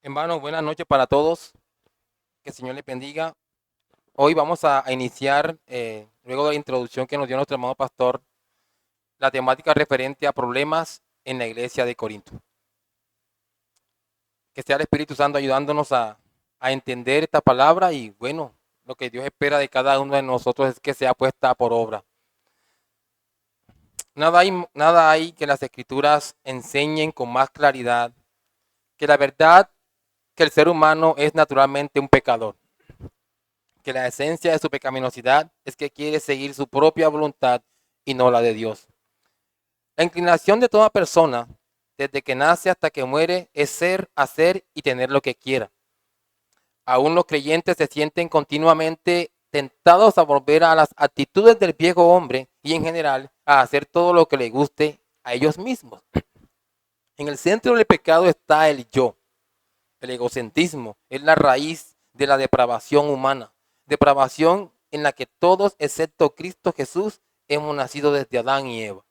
Hermano, buenas noches para todos. Que el Señor les bendiga. Hoy vamos a iniciar, luego de la introducción que nos dio nuestro hermano pastor, la temática referente a problemas en la iglesia de Corinto. Que sea el Espíritu Santo ayudándonos a entender esta palabra y bueno, lo que Dios espera de cada uno de nosotros es que sea puesta por obra. Nada hay que las Escrituras enseñen con más claridad que la verdad que el ser humano es naturalmente un pecador, que la esencia de su pecaminosidad es que quiere seguir su propia voluntad y no la de Dios. La inclinación de toda persona, desde que nace hasta que muere, es ser, hacer y tener lo que quiera. Aún los creyentes se sienten continuamente tentados a volver a las actitudes del viejo hombre y en general a hacer todo lo que les guste a ellos mismos. En el centro del pecado está el yo. El egocentrismo es la raíz de la depravación humana, depravación en la que todos, excepto Cristo Jesús, hemos nacido desde Adán y Eva.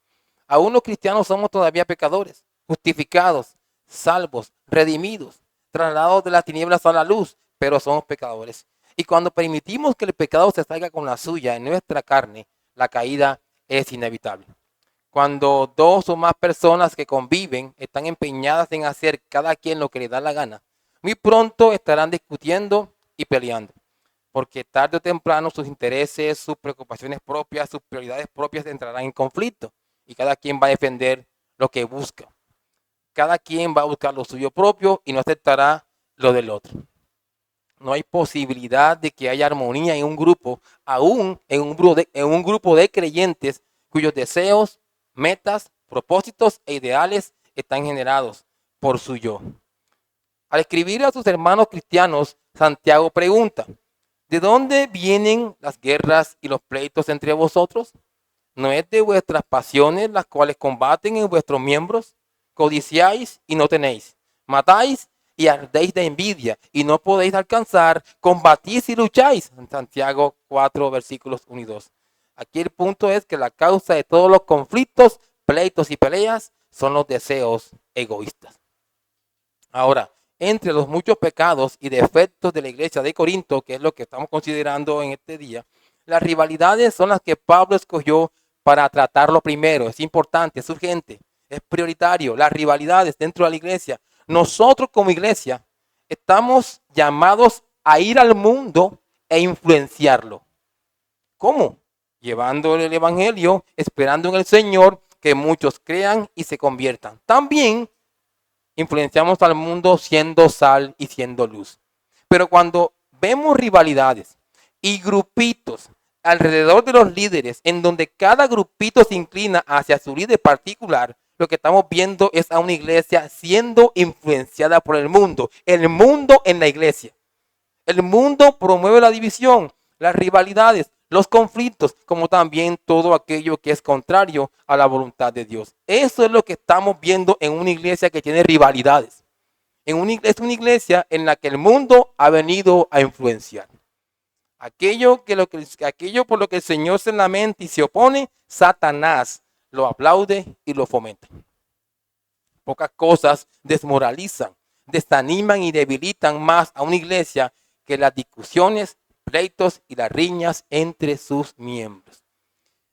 Aún los cristianos somos todavía pecadores, justificados, salvos, redimidos, trasladados de las tinieblas a la luz, pero somos pecadores. Y cuando permitimos que el pecado se salga con la suya en nuestra carne, la caída es inevitable. Cuando dos o más personas que conviven están empeñadas en hacer cada quien lo que le da la gana, muy pronto estarán discutiendo y peleando, porque tarde o temprano sus intereses, sus preocupaciones propias, sus prioridades propias entrarán en conflicto y cada quien va a defender lo que busca. Cada quien va a buscar lo suyo propio y no aceptará lo del otro. No hay posibilidad de que haya armonía en un grupo, aún en un grupo de creyentes cuyos deseos, metas, propósitos e ideales están generados por su yo. Al escribir a sus hermanos cristianos, Santiago pregunta, ¿de dónde vienen las guerras y los pleitos entre vosotros? ¿No es de vuestras pasiones las cuales combaten en vuestros miembros? Codiciáis y no tenéis, matáis y ardéis de envidia y no podéis alcanzar, combatís y lucháis. En Santiago 4, versículos 1 y 2. Aquí el punto es que la causa de todos los conflictos, pleitos y peleas son los deseos egoístas. Ahora, entre los muchos pecados y defectos de la iglesia de Corinto, que es lo que estamos considerando en este día, las rivalidades son las que Pablo escogió para tratarlo primero. Es importante, es urgente, es prioritario. Las rivalidades dentro de la iglesia. Nosotros como iglesia estamos llamados a ir al mundo e influenciarlo. ¿Cómo? Llevando el evangelio, esperando en el Señor que muchos crean y se conviertan. También influenciamos al mundo siendo sal y siendo luz. Pero cuando vemos rivalidades y grupitos alrededor de los líderes, en donde cada grupito se inclina hacia su líder particular, lo que estamos viendo es a una iglesia siendo influenciada por el mundo en la iglesia. El mundo promueve la división, las rivalidades, los conflictos, como también todo aquello que es contrario a la voluntad de Dios. Eso es lo que estamos viendo en una iglesia que tiene rivalidades. Es una iglesia en la que el mundo ha venido a influenciar. Aquello por lo que el Señor se lamenta y se opone, Satanás lo aplaude y lo fomenta. Pocas cosas desmoralizan, desaniman y debilitan más a una iglesia que las discusiones, pleitos y las riñas entre sus miembros.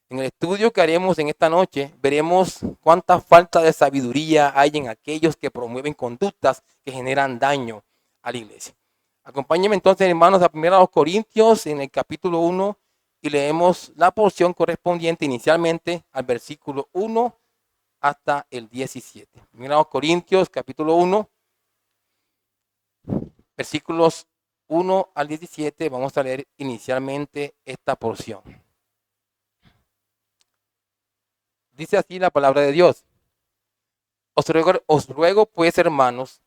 En el estudio que haremos en esta noche, veremos cuánta falta de sabiduría hay en aquellos que promueven conductas que generan daño a la iglesia. Acompáñenme entonces, hermanos, a 1 Corintios en el capítulo 1 y leemos la porción correspondiente inicialmente al versículo 1 hasta el 17. 1 Corintios capítulo 1, versículos 1 al 17. Vamos a leer inicialmente esta porción. Dice así la palabra de Dios. Os ruego pues, hermanos,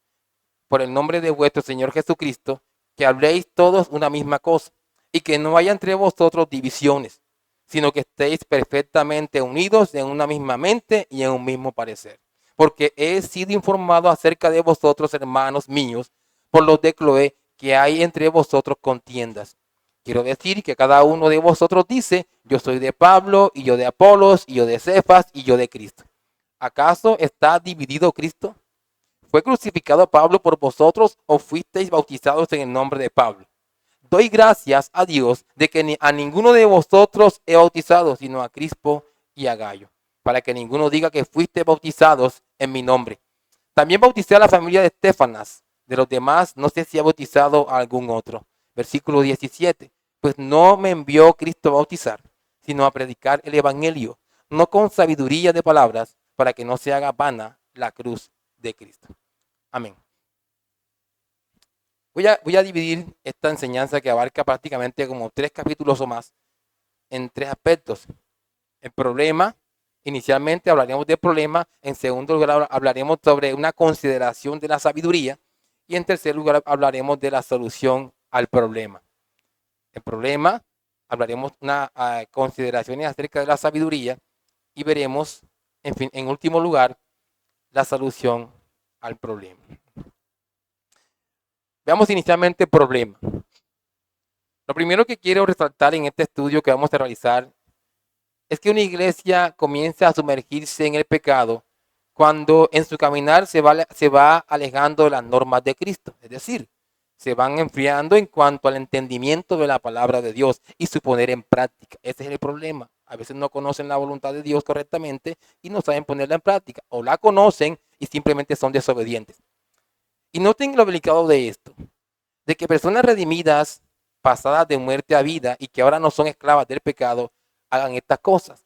por el nombre de vuestro Señor Jesucristo, que habléis todos una misma cosa, y que no haya entre vosotros divisiones, sino que estéis perfectamente unidos en una misma mente y en un mismo parecer. Porque he sido informado acerca de vosotros, hermanos míos, por los de Cloé, que hay entre vosotros contiendas. Quiero decir que cada uno de vosotros dice, yo soy de Pablo, y yo de Apolos, y yo de Cefas, y yo de Cristo. ¿Acaso está dividido Cristo? ¿fue crucificado Pablo por vosotros o fuisteis bautizados en el nombre de Pablo? Doy gracias a Dios de que a ninguno de vosotros he bautizado, sino a Crispo y a Gallo, para que ninguno diga que fuiste bautizados en mi nombre. También bauticé a la familia de Estefanas. De los demás, no sé si ha bautizado a algún otro. Versículo 17. Pues no me envió Cristo a bautizar, sino a predicar el evangelio, no con sabiduría de palabras, para que no se haga vana la cruz de Cristo. Amén. Voy a dividir esta enseñanza que abarca prácticamente como 3 capítulos o más en 3 aspectos. El problema, inicialmente hablaremos del problema. En segundo lugar, hablaremos sobre una consideración de la sabiduría. Y en tercer lugar, hablaremos de la solución al problema. El problema, hablaremos una consideraciones acerca de la sabiduría y veremos, en fin, en último lugar, la solución al problema. Veamos inicialmente el problema. Lo primero que quiero resaltar en este estudio que vamos a realizar es que una iglesia comienza a sumergirse en el pecado cuando en su caminar se va alejando de las normas de Cristo. Es decir, se van enfriando en cuanto al entendimiento de la palabra de Dios y su poner en práctica. Ese es el problema. A veces no conocen la voluntad de Dios correctamente y no saben ponerla en práctica. O la conocen y simplemente son desobedientes. Y noten lo delicado de esto, de que personas redimidas, pasadas de muerte a vida y que ahora no son esclavas del pecado, hagan estas cosas.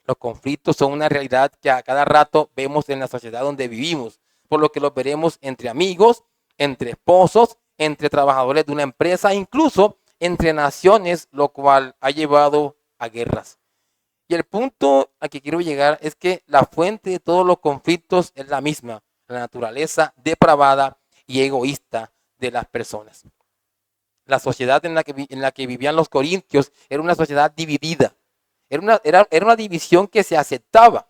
Los conflictos son una realidad que a cada rato vemos en la sociedad donde vivimos, por lo que los veremos entre amigos, entre esposos, entre trabajadores de una empresa, incluso entre naciones, lo cual ha llevado a guerras. Y el punto al que quiero llegar es que la fuente de todos los conflictos es la misma, la naturaleza depravada y egoísta de las personas. La sociedad en la que vivían los corintios era una sociedad dividida. Era una división que se aceptaba.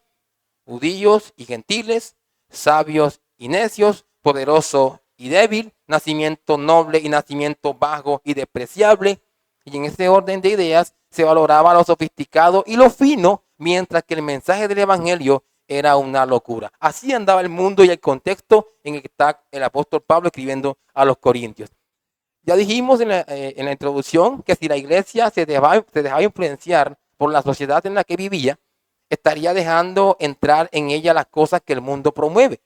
Judíos y gentiles, sabios y necios, poderoso y débil, nacimiento noble y nacimiento bajo y despreciable. Y en ese orden de ideas se valoraba lo sofisticado y lo fino, mientras que el mensaje del evangelio era una locura. Así andaba el mundo y el contexto en el que está el apóstol Pablo escribiendo a los corintios. Ya dijimos en la introducción que si la iglesia se dejaba influenciar por la sociedad en la que vivía, estaría dejando entrar en ella las cosas que el mundo promueve.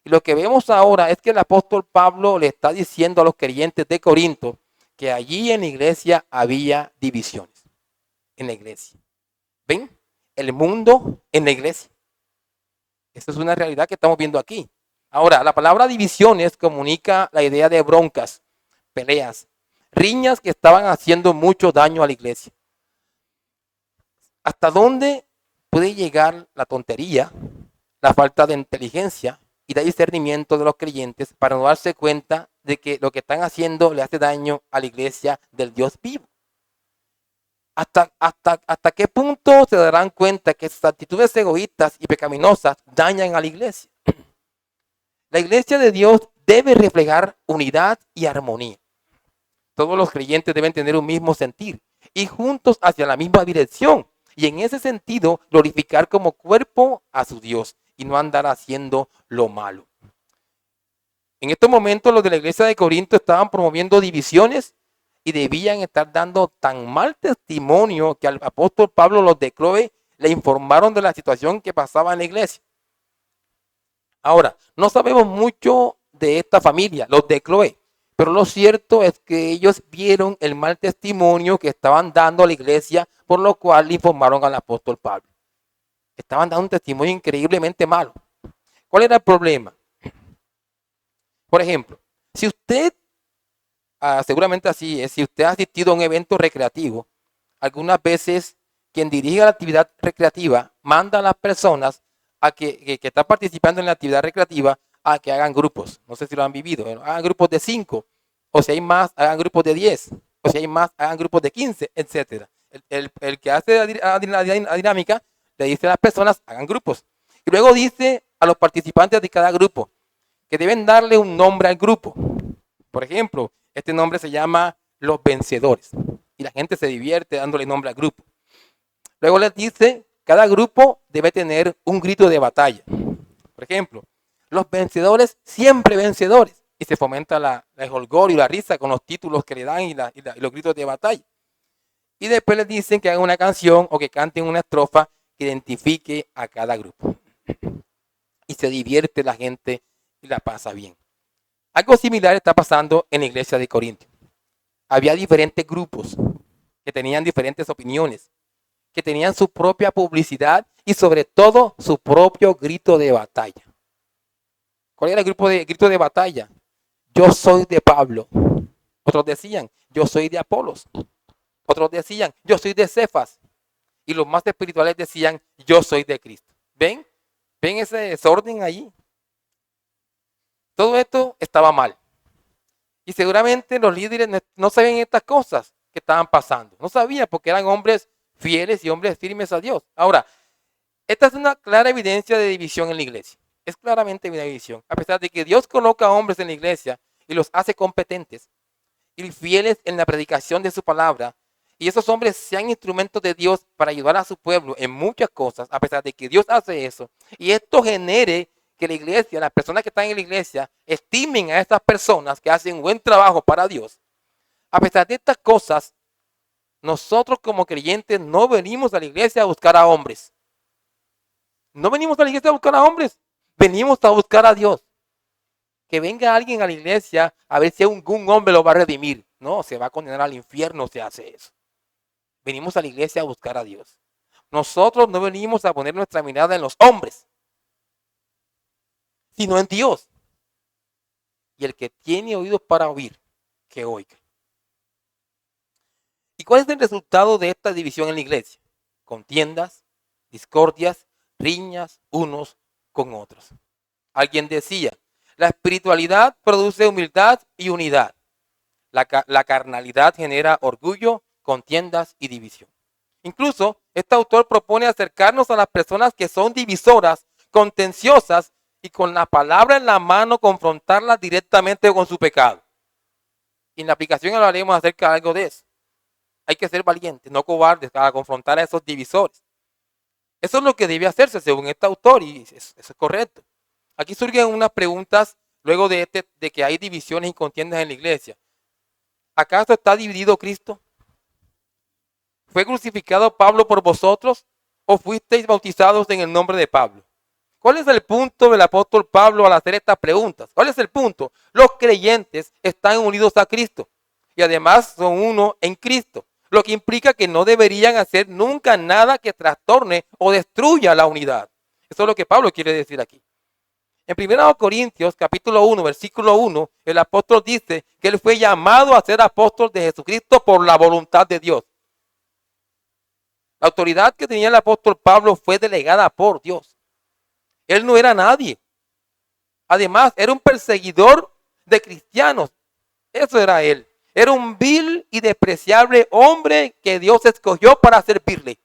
Y lo que vemos ahora es que el apóstol Pablo le está diciendo a los creyentes de Corinto que allí en la iglesia había divisiones. En la iglesia. ¿Ven? El mundo en la iglesia. Esa es una realidad que estamos viendo aquí. Ahora, la palabra divisiones comunica la idea de broncas, peleas, riñas que estaban haciendo mucho daño a la iglesia. ¿Hasta dónde puede llegar la tontería, la falta de inteligencia y de discernimiento de los creyentes para no darse cuenta de que lo que están haciendo le hace daño a la iglesia del Dios vivo? ¿Hasta qué punto se darán cuenta que esas actitudes egoístas y pecaminosas dañan a la iglesia? La iglesia de Dios debe reflejar unidad y armonía. Todos los creyentes deben tener un mismo sentir y juntos hacia la misma dirección. Y en ese sentido, glorificar como cuerpo a su Dios y no andar haciendo lo malo. En estos momentos, los de la iglesia de Corinto estaban promoviendo divisiones y debían estar dando tan mal testimonio que al apóstol Pablo los de Cloé le informaron de la situación que pasaba en la iglesia. Ahora, no sabemos mucho de esta familia, los de Cloé, pero lo cierto es que ellos vieron el mal testimonio que estaban dando a la iglesia, por lo cual le informaron al apóstol Pablo. Estaban dando un testimonio increíblemente malo. ¿Cuál era el problema? Por ejemplo, si usted, seguramente así es, si usted ha asistido a un evento recreativo, algunas veces quien dirige la actividad recreativa manda a las personas a que están participando en la actividad recreativa a que hagan grupos. No sé si lo han vivido. Hagan grupos de 5, o si hay más, hagan grupos de 10, o si hay más, hagan grupos de 15, etc. El que hace la dinámica le dice a las personas, hagan grupos. Y luego dice a los participantes de cada grupo que deben darle un nombre al grupo. Por ejemplo, este nombre se llama Los Vencedores. Y la gente se divierte dándole nombre al grupo. Luego les dice, cada grupo debe tener un grito de batalla. Por ejemplo, Los vencedores siempre vencedores. Y se fomenta el holgorio y la risa con los títulos que le dan y los gritos de batalla. Y después les dicen que hagan una canción o que canten una estrofa que identifique a cada grupo. Y se divierte la gente y la pasa bien. Algo similar está pasando en la iglesia de Corintios. Había diferentes grupos que tenían diferentes opiniones, que tenían su propia publicidad y sobre todo su propio grito de batalla. ¿Cuál era el grito de batalla? Yo soy de Pablo. Otros decían, yo soy de Apolos. Otros decían, yo soy de Cefas. Y los más espirituales decían, yo soy de Cristo. ¿Ven? ¿Ven ese desorden ahí? Todo esto estaba mal. Y seguramente los líderes no sabían estas cosas que estaban pasando. No sabían porque eran hombres fieles y hombres firmes a Dios. Ahora, esta es una clara evidencia de división en la iglesia. Es claramente una división. A pesar de que Dios coloca hombres en la iglesia y los hace competentes y fieles en la predicación de su palabra, y esos hombres sean instrumentos de Dios para ayudar a su pueblo en muchas cosas, a pesar de que Dios hace eso, y esto genere que la iglesia, las personas que están en la iglesia, estimen a estas personas que hacen buen trabajo para Dios. A pesar de estas cosas, nosotros como creyentes no venimos a la iglesia a buscar a hombres. No venimos a la iglesia a buscar a hombres, venimos a buscar a Dios. Que venga alguien a la iglesia a ver si algún hombre lo va a redimir. No, se va a condenar al infierno si hace eso. Venimos a la iglesia a buscar a Dios. Nosotros no venimos a poner nuestra mirada en los hombres, sino en Dios. Y el que tiene oídos para oír, que oiga. ¿Y cuál es el resultado de esta división en la iglesia? Contiendas, discordias, riñas unos con otros. Alguien decía, la espiritualidad produce humildad y unidad. La carnalidad genera orgullo, contiendas y división. Incluso, este autor propone acercarnos a las personas que son divisoras, contenciosas y con la palabra en la mano confrontarlas directamente con su pecado. Y en la aplicación hablaremos acerca de algo de eso. Hay que ser valientes, no cobardes, para confrontar a esos divisores. Eso es lo que debe hacerse según este autor y eso es correcto. Aquí surgen unas preguntas luego de que hay divisiones y contiendas en la iglesia. ¿Acaso está dividido Cristo? ¿Fue crucificado Pablo por vosotros o fuisteis bautizados en el nombre de Pablo? ¿Cuál es el punto del apóstol Pablo al hacer estas preguntas? ¿Cuál es el punto? Los creyentes están unidos a Cristo y además son uno en Cristo, lo que implica que no deberían hacer nunca nada que trastorne o destruya la unidad. Eso es lo que Pablo quiere decir aquí. En 1 Corintios capítulo 1, versículo 1, el apóstol dice que él fue llamado a ser apóstol de Jesucristo por la voluntad de Dios. La autoridad que tenía el apóstol Pablo fue delegada por Dios. Él no era nadie. Además, era un perseguidor de cristianos. Eso era él. Era un vil y despreciable hombre que Dios escogió para servirle.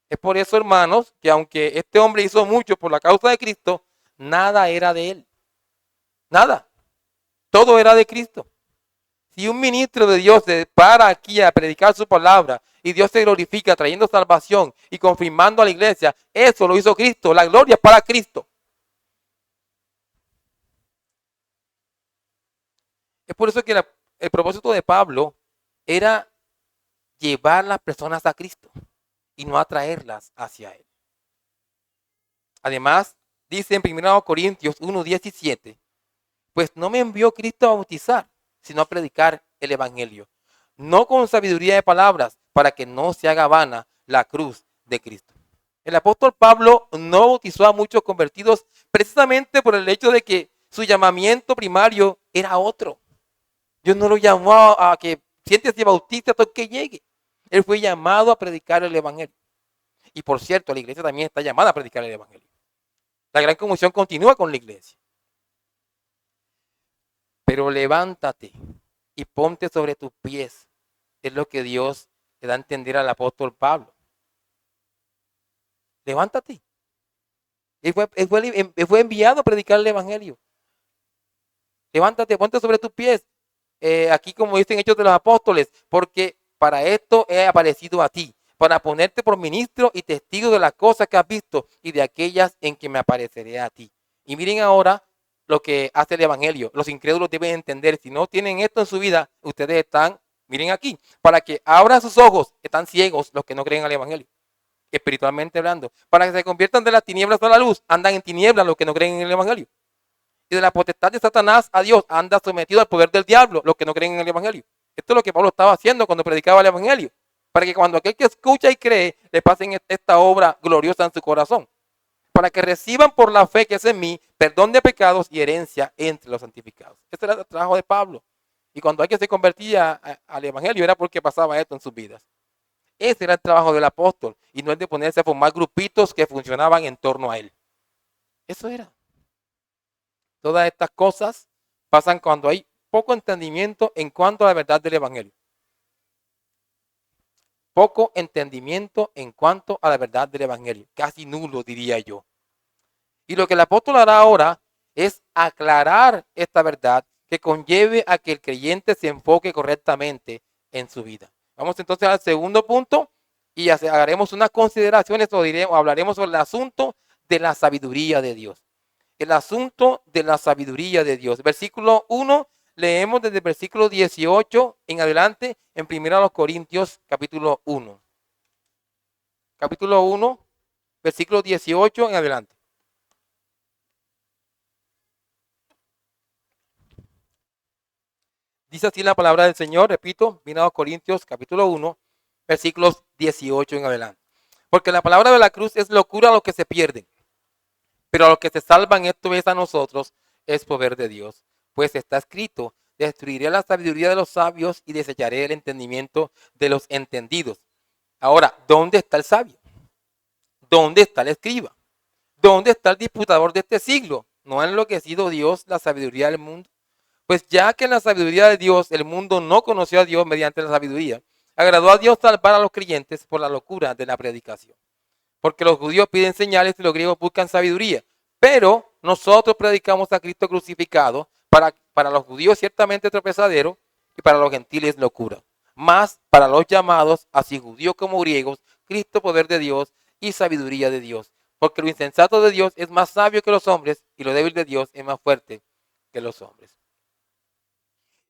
Es por eso, hermanos, que aunque este hombre hizo mucho por la causa de Cristo, nada era de él. Nada. Todo era de Cristo. Si un ministro de Dios se para aquí a predicar su palabra y Dios se glorifica trayendo salvación y confirmando a la iglesia, eso lo hizo Cristo. La gloria es para Cristo. Es por eso que el propósito de Pablo era llevar las personas a Cristo y no atraerlas hacia Él. Además, dice en 1 Corintios 1:17, pues no me envió Cristo a bautizar, sino a predicar el evangelio, no con sabiduría de palabras, para que no se haga vana la cruz de Cristo. El apóstol Pablo no bautizó a muchos convertidos precisamente por el hecho de que su llamamiento primario era otro. Dios no lo llamó a que siéntese bautista hasta que llegue. Él fue llamado a predicar el evangelio. Y por cierto, la iglesia también está llamada a predicar el evangelio. La gran comisión continúa con la iglesia. Pero levántate y ponte sobre tus pies. Es lo que Dios le da a entender al apóstol Pablo. Levántate. Él fue enviado a predicar el evangelio. Levántate, ponte sobre tus pies. Aquí como dicen Hechos de los Apóstoles, porque para esto he aparecido a ti, para ponerte por ministro y testigo de las cosas que has visto y de aquellas en que me apareceré a ti. Y miren ahora lo que hace el Evangelio. Los incrédulos deben entender, si no tienen esto en su vida, ustedes están, miren aquí, para que abran sus ojos, están ciegos los que no creen al Evangelio, espiritualmente hablando. Para que se conviertan de las tinieblas a la luz, andan en tinieblas los que no creen en el Evangelio. Y de la potestad de Satanás a Dios, anda sometido al poder del diablo los que no creen en el Evangelio. Esto es lo que Pablo estaba haciendo cuando predicaba el Evangelio. Para que cuando aquel que escucha y cree, le pasen esta obra gloriosa en su corazón. Para que reciban por la fe que es en mí, perdón de pecados y herencia entre los santificados. Este era el trabajo de Pablo. Y cuando alguien se convertía al Evangelio, era porque pasaba esto en sus vidas. Ese era el trabajo del apóstol. Y no es de ponerse a formar grupitos que funcionaban en torno a él. Eso era. Todas estas cosas pasan cuando hay poco entendimiento en cuanto a la verdad del Evangelio. Poco entendimiento en cuanto a la verdad del Evangelio. Casi nulo, diría yo. Y lo que el apóstol hará ahora es aclarar esta verdad que conlleve a que el creyente se enfoque correctamente en su vida. Vamos entonces al segundo punto y haremos unas consideraciones o hablaremos sobre el asunto de la sabiduría de Dios. El asunto de la sabiduría de Dios. Versículo 1, leemos desde el versículo 18 en adelante en 1 Corintios capítulo 1. Capítulo 1, versículo 18 en adelante. Dice así la palabra del Señor, repito, 1 Corintios capítulo 1, versículos 18 en adelante. Porque la palabra de la cruz es locura a los que se pierden, pero a los que se salvan, esto es a nosotros, es poder de Dios. Pues está escrito, destruiré la sabiduría de los sabios y desecharé el entendimiento de los entendidos. Ahora, ¿dónde está el sabio? ¿Dónde está el escriba? ¿Dónde está el disputador de este siglo? ¿No ha enloquecido Dios la sabiduría del mundo? Pues ya que en la sabiduría de Dios el mundo no conoció a Dios mediante la sabiduría, agradó a Dios salvar a los creyentes por la locura de la predicación. Porque los judíos piden señales y los griegos buscan sabiduría. Pero nosotros predicamos a Cristo crucificado, para los judíos ciertamente tropezadero y para los gentiles locura. Más para los llamados, así judíos como griegos, Cristo poder de Dios y sabiduría de Dios. Porque lo insensato de Dios es más sabio que los hombres y lo débil de Dios es más fuerte que los hombres.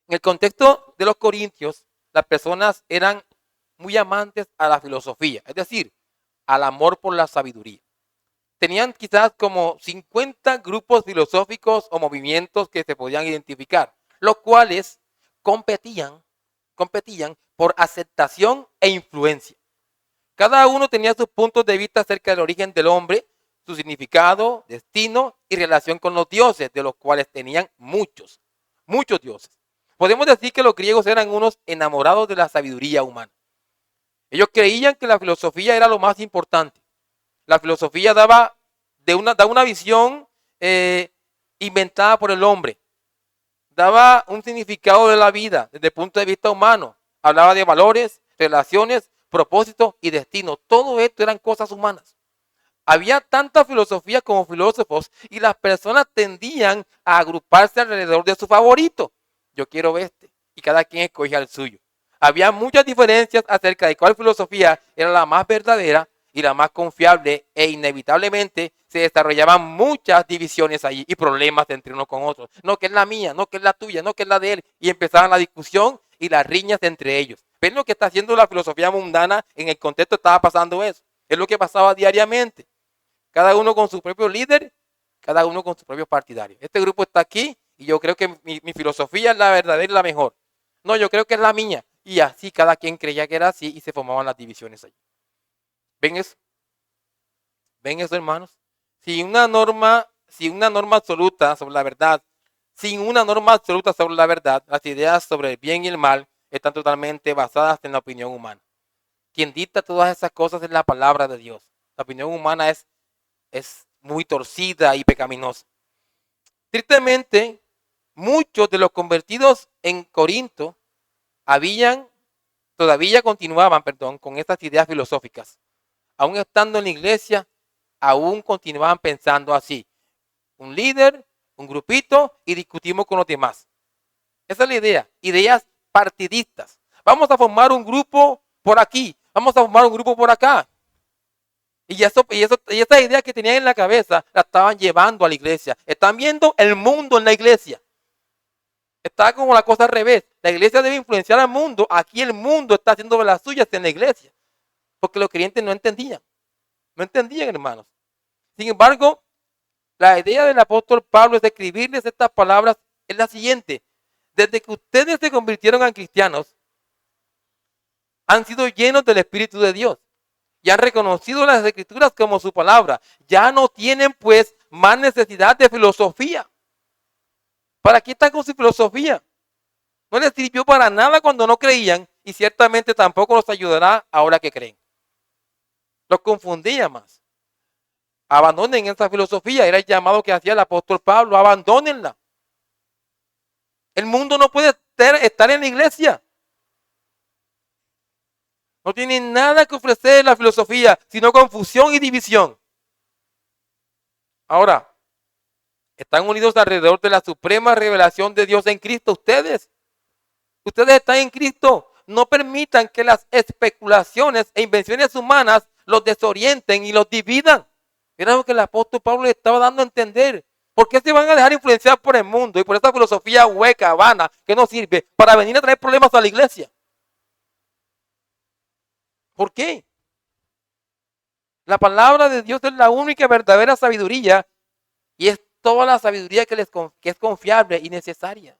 En el contexto de los corintios, las personas eran muy amantes a la filosofía, es decir, al amor por la sabiduría. Tenían quizás como 50 grupos filosóficos o movimientos que se podían identificar, los cuales competían por aceptación e influencia. Cada uno tenía sus puntos de vista acerca del origen del hombre, su significado, destino y relación con los dioses, de los cuales tenían muchos dioses. Podemos decir que los griegos eran unos enamorados de la sabiduría humana. Ellos creían que la filosofía era lo más importante. La filosofía daba una visión inventada por el hombre. Daba un significado de la vida desde el punto de vista humano. Hablaba de valores, relaciones, propósitos y destino. Todo esto eran cosas humanas. Había tanta filosofía como filósofos y las personas tendían a agruparse alrededor de su favorito. Yo quiero este, y cada quien escogía el suyo. Había muchas diferencias acerca de cuál filosofía era la más verdadera y la más confiable, e inevitablemente se desarrollaban muchas divisiones allí y problemas entre unos con otros. No, que es la mía, no, que es la tuya, no, que es la de él. Y empezaban la discusión y las riñas entre ellos. ¿Ven lo que está haciendo la filosofía mundana? En el contexto estaba pasando eso. Es lo que pasaba diariamente. Cada uno con su propio líder, cada uno con su propio partidario. Este grupo está aquí y yo creo que mi filosofía es la verdadera y la mejor. No, yo creo que es la mía. Y así cada quien creía que era así y se formaban las divisiones allí. ¿Ven eso? ¿Ven eso, hermanos? Sin una norma absoluta sobre la verdad, las ideas sobre el bien y el mal están totalmente basadas en la opinión humana. Quien dicta todas esas cosas es la palabra de Dios. La opinión humana es muy torcida y pecaminosa. Tristemente, muchos de los convertidos en Corinto todavía continuaban con estas ideas filosóficas. Aún estando en la iglesia, aún continuaban pensando así. Un líder, un grupito y discutimos con los demás. Esa es la idea. Ideas partidistas. Vamos a formar un grupo por aquí. Vamos a formar un grupo por acá. Y esa idea que tenían en la cabeza la estaban llevando a la iglesia. Están viendo el mundo en la iglesia. Está como la cosa al revés. La iglesia debe influenciar al mundo. Aquí el mundo está haciendo las suyas en la iglesia. Porque los creyentes no entendían. No entendían, hermanos. Sin embargo, la idea del apóstol Pablo es de escribirles estas palabras es la siguiente. Desde que ustedes se convirtieron en cristianos, han sido llenos del Espíritu de Dios y han reconocido las Escrituras como su palabra. Ya no tienen pues más necesidad de filosofía. ¿Para qué están con su filosofía? No les sirvió para nada cuando no creían y ciertamente tampoco los ayudará ahora que creen. Los confundía más. Abandonen esa filosofía. Era el llamado que hacía el apóstol Pablo. Abandónenla. El mundo no puede estar en la iglesia. No tiene nada que ofrecer la filosofía, sino confusión y división. Ahora, están unidos alrededor de la suprema revelación de Dios en Cristo. Ustedes están en Cristo. No permitan que las especulaciones e invenciones humanas los desorienten y los dividan. Era lo que el apóstol Pablo le estaba dando a entender. ¿Por qué se van a dejar influenciar por el mundo y por esta filosofía hueca, vana, que no sirve para venir a traer problemas a la iglesia? ¿Por qué? La palabra de Dios es la única verdadera sabiduría y es toda la sabiduría que es confiable y necesaria.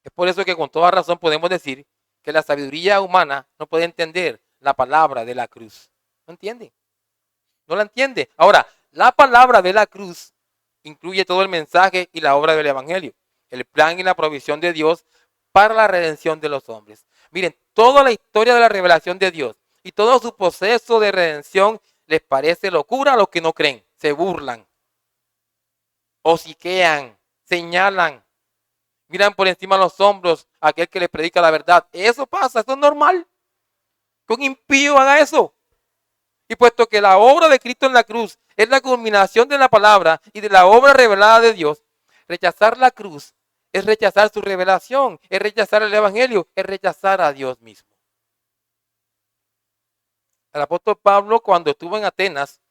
Es por eso que con toda razón podemos decir que la sabiduría humana no puede entender la palabra de la cruz. ¿No entiende? No la entiende. Ahora, la palabra de la cruz incluye todo el mensaje y la obra del evangelio, el plan y la provisión de Dios para la redención de los hombres. Miren, toda la historia de la revelación de Dios y todo su proceso de redención les parece locura a los que no creen. Se burlan, hociquean, señalan, miran por encima de los hombros a aquel que les predica la verdad. Eso pasa, eso es normal. Que un impío haga eso. Y puesto que la obra de Cristo en la cruz es la culminación de la palabra y de la obra revelada de Dios, rechazar la cruz es rechazar su revelación, es rechazar el evangelio, es rechazar a Dios mismo. El apóstol Pablo, cuando estuvo en Atenas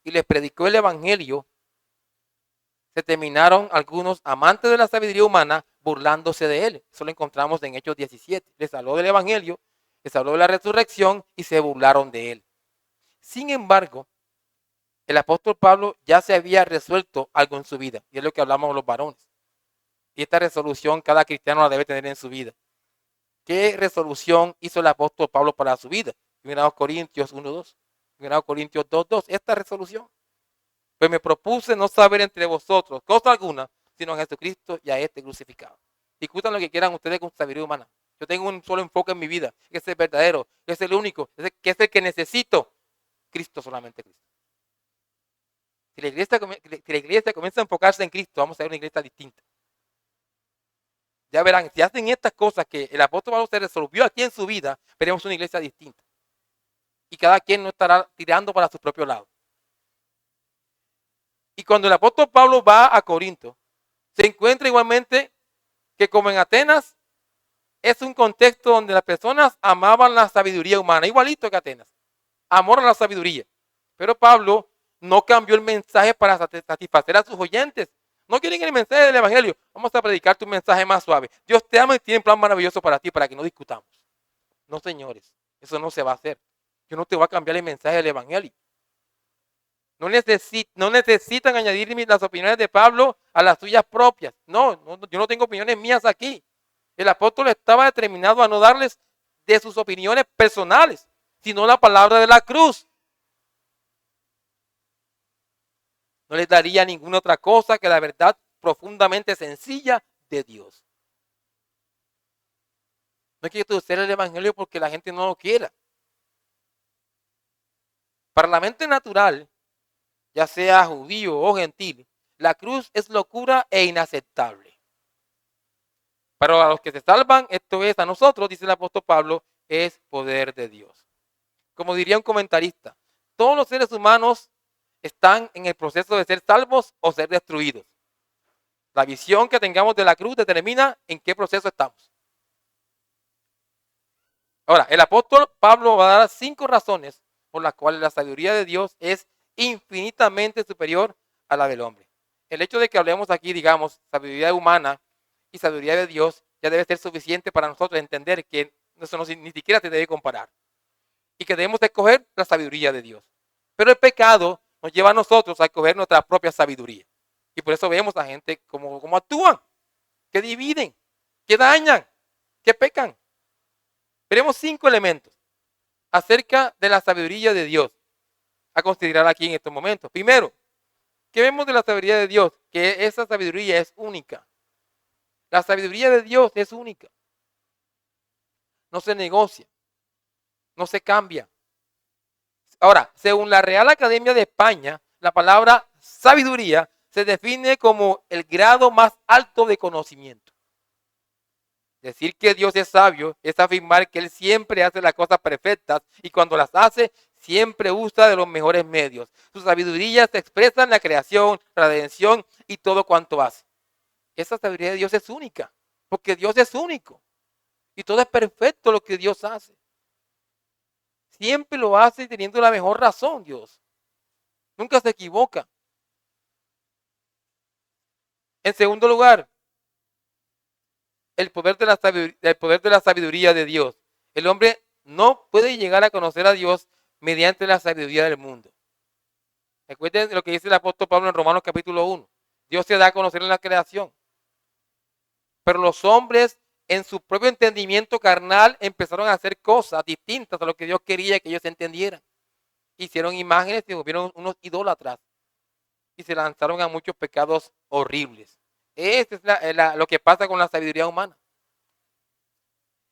y les predicó el evangelio, se terminaron algunos amantes de la sabiduría humana burlándose de él. Eso lo encontramos en Hechos 17. Les habló del evangelio, les habló de la resurrección y se burlaron de él. Sin embargo, el apóstol Pablo ya se había resuelto algo en su vida, y es lo que hablamos los varones. Y esta resolución cada cristiano la debe tener en su vida. ¿Qué resolución hizo el apóstol Pablo para su vida? 1 Corintios 1:2, 1 Corintios 2:2, esta resolución. Pues me propuse no saber entre vosotros cosa alguna, sino a Jesucristo y a este crucificado. Discutan lo que quieran ustedes con sabiduría humana. Yo tengo un solo enfoque en mi vida, que es el verdadero, que es el único, que es el que necesito. Cristo, solamente Cristo. Si la iglesia comienza a enfocarse en Cristo, vamos a ver una iglesia distinta. Ya verán, si hacen estas cosas que el apóstol Pablo se resolvió aquí en su vida, veremos una iglesia distinta. Y cada quien no estará tirando para su propio lado. Y cuando el apóstol Pablo va a Corinto, se encuentra igualmente que como en Atenas, es un contexto donde las personas amaban la sabiduría humana, igualito que Atenas. Amor a la sabiduría. Pero Pablo no cambió el mensaje para satisfacer a sus oyentes. No quieren el mensaje del evangelio. Vamos a predicarte un mensaje más suave. Dios te ama y tiene un plan maravilloso para ti, para que no discutamos. No, señores, eso no se va a hacer. Yo no te voy a cambiar el mensaje del evangelio. No necesitan añadir las opiniones de Pablo a las suyas propias. No, yo no tengo opiniones mías aquí. El apóstol estaba determinado a no darles de sus opiniones personales, sino la palabra de la cruz. No les daría ninguna otra cosa que la verdad profundamente sencilla de Dios. No hay que torcer el evangelio porque la gente no lo quiera. Para la mente natural, ya sea judío o gentil, la cruz es locura e inaceptable. Pero a los que se salvan, esto es a nosotros, dice el apóstol Pablo, es poder de Dios. Como diría un comentarista, todos los seres humanos están en el proceso de ser salvos o ser destruidos. La visión que tengamos de la cruz determina en qué proceso estamos. Ahora, el apóstol Pablo va a dar 5 razones por las cuales la sabiduría de Dios es infinitamente superior a la del hombre. El hecho de que hablemos aquí, digamos, sabiduría humana y sabiduría de Dios, ya debe ser suficiente para nosotros entender que eso ni siquiera se debe comparar y que debemos escoger la sabiduría de Dios. Pero el pecado nos lleva a nosotros a escoger nuestra propia sabiduría. Y por eso vemos a gente como actúan, que dividen, que dañan, que pecan. Veremos 5 elementos acerca de la sabiduría de Dios a considerar aquí en estos momentos. Primero, ¿qué vemos de la sabiduría de Dios? Que esa sabiduría es única. La sabiduría de Dios es única. No se negocia, no se cambia. Ahora, según la Real Academia de España, la palabra sabiduría se define como el grado más alto de conocimiento. Decir que Dios es sabio es afirmar que Él siempre hace las cosas perfectas y cuando las hace, siempre usa de los mejores medios. Su sabiduría se expresa en la creación, la redención y todo cuanto hace. Esa sabiduría de Dios es única, porque Dios es único y todo es perfecto lo que Dios hace. Siempre lo hace teniendo la mejor razón, Dios. Nunca se equivoca. En segundo lugar, el poder de la sabiduría de Dios. El hombre no puede llegar a conocer a Dios mediante la sabiduría del mundo. Recuerden lo que dice el apóstol Pablo en Romanos capítulo 1. Dios se da a conocer en la creación. Pero los hombres en su propio entendimiento carnal empezaron a hacer cosas distintas a lo que Dios quería que ellos entendieran. Hicieron imágenes y volvieron unos idólatras y se lanzaron a muchos pecados horribles. Eso es lo que pasa con la sabiduría humana.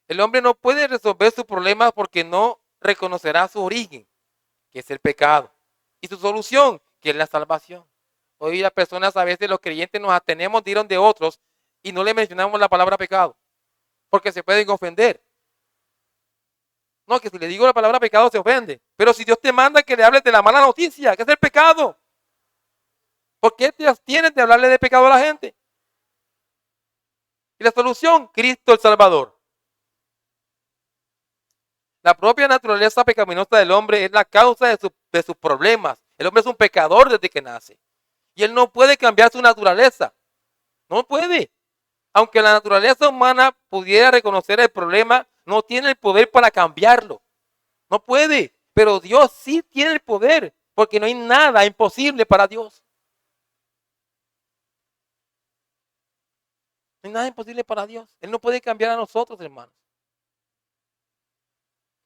El hombre no puede resolver sus problemas porque no reconocerá su origen, que es el pecado, y su solución, que es la salvación. Hoy las personas, a veces los creyentes, nos atenemos de ir de otros y no le mencionamos la palabra pecado, porque se pueden ofender. No, que si le digo la palabra pecado se ofende. Pero si Dios te manda que le hables de la mala noticia, que es el pecado, ¿por qué te abstienes de hablarle de pecado a la gente? Y la solución, Cristo el Salvador. La propia naturaleza pecaminosa del hombre es la causa de sus problemas. El hombre es un pecador desde que nace. Y él no puede cambiar su naturaleza. No puede. Aunque la naturaleza humana pudiera reconocer el problema, no tiene el poder para cambiarlo. No puede. Pero Dios sí tiene el poder, porque no hay nada imposible para Dios. No hay nada imposible para Dios. Él no puede cambiar a nosotros, hermanos.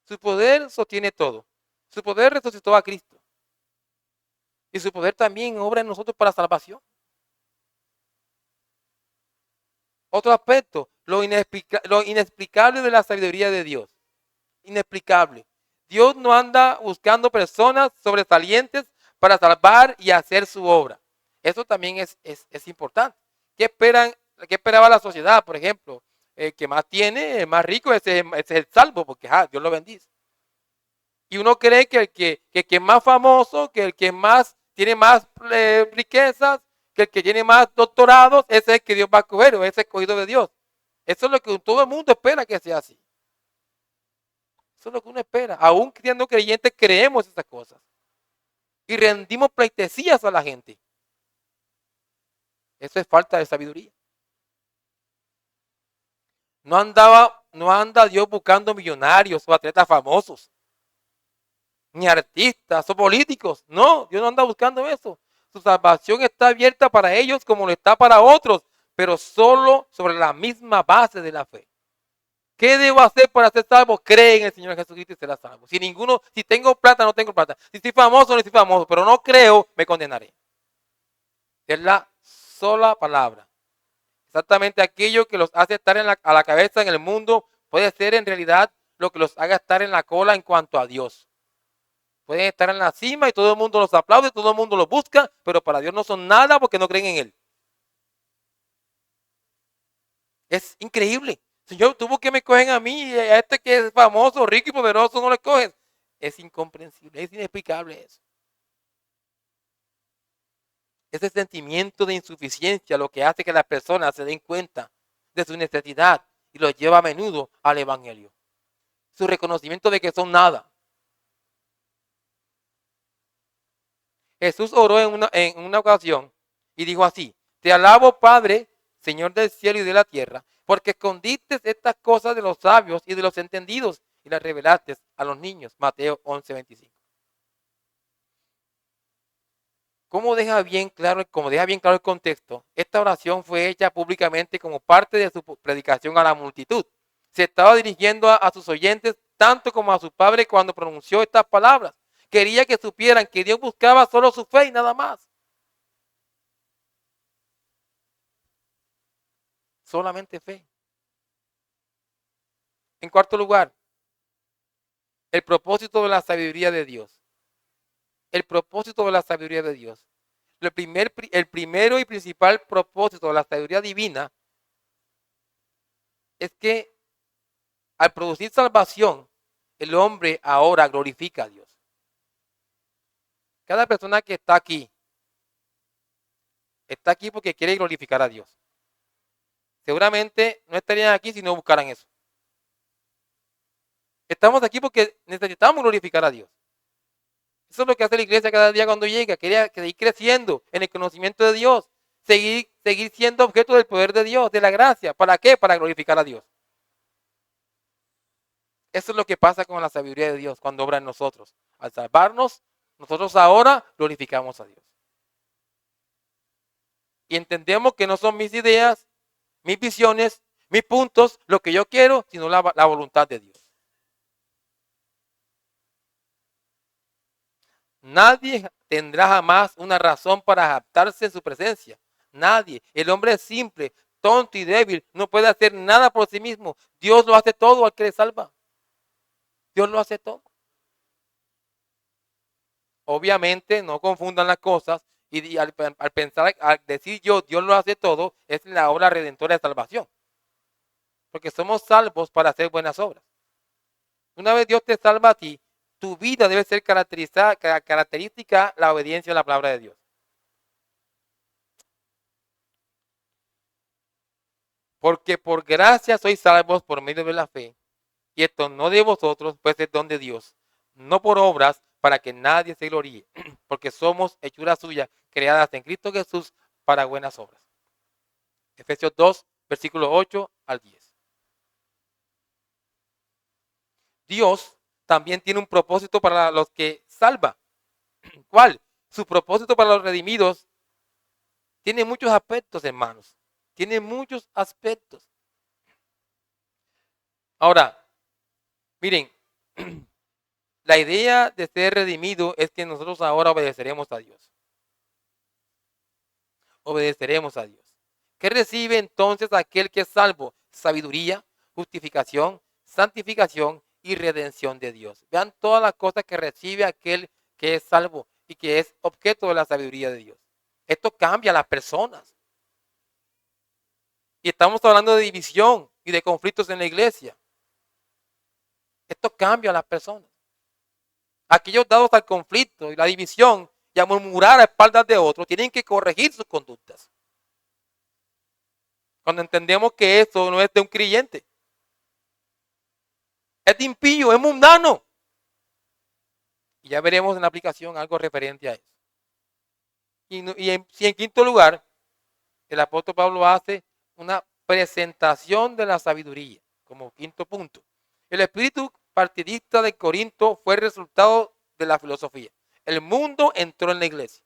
Su poder sostiene todo. Su poder resucitó a Cristo. Y su poder también obra en nosotros para salvación. Otro aspecto, lo inexplicable de la sabiduría de Dios. Inexplicable. Dios no anda buscando personas sobresalientes para salvar y hacer su obra. Eso también es importante. ¿Qué esperaba la sociedad? Por ejemplo, el que más tiene, el más rico, ese es el salvo, porque Dios lo bendice. Y uno cree que el que es más famoso, que el que tiene más riquezas, que el que tiene más doctorados, ese es el que Dios va a escoger, o ese es escogido de Dios. Eso es lo que todo el mundo espera que sea así. Eso es lo que uno espera. Aún siendo creyentes creemos esas cosas. Y rendimos pleitesías a la gente. Eso es falta de sabiduría. No anda Dios buscando millonarios o atletas famosos, ni artistas o políticos. No, Dios no anda buscando eso. Su salvación está abierta para ellos como lo está para otros, pero solo sobre la misma base de la fe. ¿Qué debo hacer para ser salvo? Cree en el Señor Jesucristo y será salvo. Si tengo plata, no tengo plata. Si estoy famoso, no estoy famoso, pero no creo, me condenaré. Es la sola palabra. Exactamente aquello que los hace estar a la cabeza en el mundo puede ser en realidad lo que los haga estar en la cola en cuanto a Dios. Pueden estar en la cima y todo el mundo los aplaude, todo el mundo los busca, pero para Dios no son nada porque no creen en Él. Es increíble. Señor, tú por qué me cogen a mí y a este que es famoso, rico y poderoso no le coges. Es incomprensible, es inexplicable eso. Ese sentimiento de insuficiencia lo que hace que las personas se den cuenta de su necesidad y los lleva a menudo al evangelio. Su reconocimiento de que son nada. Jesús oró en una ocasión y dijo así: te alabo, Padre, Señor del cielo y de la tierra, porque escondiste estas cosas de los sabios y de los entendidos y las revelaste a los niños. Mateo 11:25. Como deja bien claro el contexto, esta oración fue hecha públicamente como parte de su predicación a la multitud. Se estaba dirigiendo a sus oyentes tanto como a su padre cuando pronunció estas palabras. Quería que supieran que Dios buscaba solo su fe y nada más. Solamente fe. En cuarto lugar, el propósito de la sabiduría de Dios. El propósito de la sabiduría de Dios. El primero y principal propósito de la sabiduría divina es que al producir salvación, el hombre ahora glorifica a Dios. Cada persona que está aquí porque quiere glorificar a Dios. Seguramente no estarían aquí si no buscaran eso. Estamos aquí porque necesitamos glorificar a Dios. Eso es lo que hace la iglesia cada día cuando llega. Quería seguir creciendo en el conocimiento de Dios. Seguir siendo objeto del poder de Dios, de la gracia. ¿Para qué? Para glorificar a Dios. Eso es lo que pasa con la sabiduría de Dios cuando obra en nosotros. Al salvarnos, nosotros ahora glorificamos a Dios. Y entendemos que no son mis ideas, mis visiones, mis puntos, lo que yo quiero, sino la voluntad de Dios. Nadie tendrá jamás una razón para adaptarse en su presencia. Nadie. El hombre es simple, tonto y débil. No puede hacer nada por sí mismo. Dios lo hace todo al que le salva. Dios lo hace todo. Obviamente, no confundan las cosas. Y al pensar, al decir yo, Dios lo hace todo, es la obra redentora de salvación. Porque somos salvos para hacer buenas obras. Una vez Dios te salva a ti, tu vida debe ser característica la obediencia a la palabra de Dios. Porque por gracia sois salvos por medio de la fe. Y esto no de vosotros, pues es don de Dios. No por obras, para que nadie se gloríe. Porque somos hechura suya, creadas en Cristo Jesús para buenas obras. Efesios 2, versículos 8 al 10. Dios también tiene un propósito para los que salva. ¿Cuál? Su propósito para los redimidos tiene muchos aspectos, hermanos. Tiene muchos aspectos. Ahora, miren, la idea de ser redimido es que nosotros ahora obedeceremos a Dios. Obedeceremos a Dios. ¿Qué recibe entonces aquel que es salvo? Sabiduría, justificación, santificación y redención de Dios. Vean todas las cosas que recibe aquel que es salvo y que es objeto de la sabiduría de Dios. Esto cambia a las personas. Y estamos hablando de división y de conflictos en la iglesia. Esto cambia a las personas. Aquellos dados al conflicto y la división y a murmurar a espaldas de otros tienen que corregir sus conductas. Cuando entendemos que eso no es de un creyente. Es de impío, es mundano. Y ya veremos en la aplicación algo referente a eso. Y en quinto lugar, el apóstol Pablo hace una presentación de la sabiduría como quinto punto. El espíritu partidista de Corinto fue el resultado de la filosofía. El mundo entró en la iglesia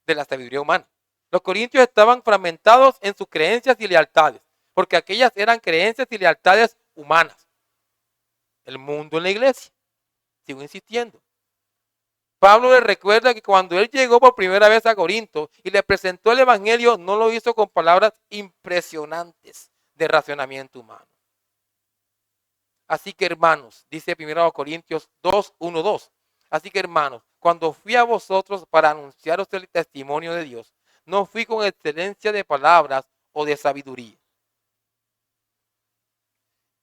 de la sabiduría humana. Los corintios estaban fragmentados en sus creencias y lealtades, porque aquellas eran creencias y lealtades humanas. El mundo en la iglesia. Sigo insistiendo. Pablo le recuerda que cuando él llegó por primera vez a Corinto y le presentó el evangelio, no lo hizo con palabras impresionantes de racionamiento humano. Así que hermanos, dice 1 Corintios 2, 1, 2. Así que hermanos, cuando fui a vosotros para anunciaros el testimonio de Dios, no fui con excelencia de palabras o de sabiduría.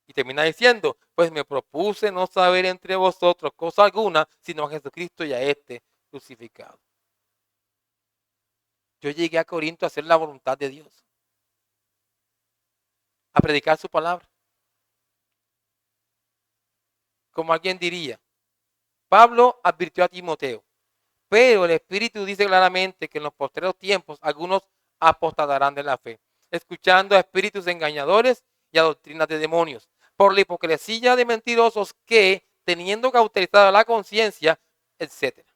Y termina diciendo, pues me propuse no saber entre vosotros cosa alguna, sino a Jesucristo y a este crucificado. Yo llegué a Corinto a hacer la voluntad de Dios, a predicar su palabra. Como alguien diría, Pablo advirtió a Timoteo, Pero el Espíritu dice claramente que en los postreros tiempos algunos apostatarán de la fe, escuchando a espíritus engañadores y a doctrinas de demonios, por la hipocresía de mentirosos que, teniendo cauterizada la conciencia, etc.